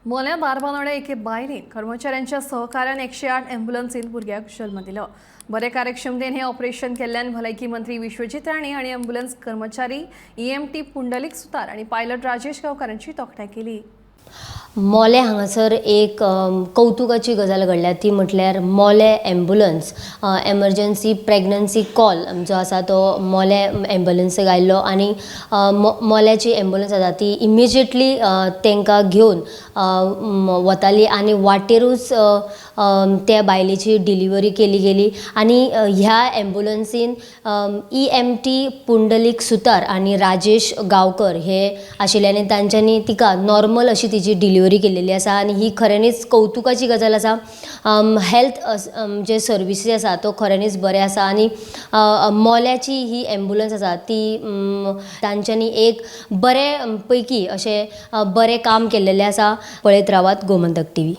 मोल्या बारबानोडे एके बायलेन कर्मचाऱ्यांच्या सहकार्यान 108 ॲम्ब्युलन्सीन भुरग्याक जल्म दिलो। बरे कार्यक्षमतेन हे ऑपरेशन केल्ल्यान भलायकी मंत्री विश्वजीत राणे आणि ॲम्ब्युलन्स कर्मचारी EMT पुंडलीक सुतार आणि पायलट राजेश गांवकारांची तोखणाय केली। मोले हांगासर एक कौतुकाची गजाल घडल्या ती म्हटल्यार मोले ॲम्ब्युलन्स एमर्जन्सी प्रेग्नन्सी कॉल जो आसा तो मोले ॲम्ब्युलन्सीक आयिल्लो आनी मोल्याची ॲम्ब्युलन्स आसा ती इमिजिएटली तांकां घेवन वताली आनी वाटेरूच त्या बायलेची डिलिव्हरी केली गेली आनी ह्या ॲम्ब्युलन्सीन EMT पुंडलीक सुतार आनी राजेश गांवकर हे आशिल्ले आनी तांच्यांनी तिका नॉर्मल अशी तिची डिलिव्हरी केलेली आसा आनी ही खऱ्यांनीच कौतुकाची गजाल आसा। हेल्थ जे सर्विसीस आसा तो खऱ्यांनीच बरें आसा आनी मोल्याची ही ॲम्ब्युलन्स आसा ती तांच्यांनी एक बरे पैकी अशें बरें काम केल्लेलें आसा। पळयत रावात गोमंतक TV।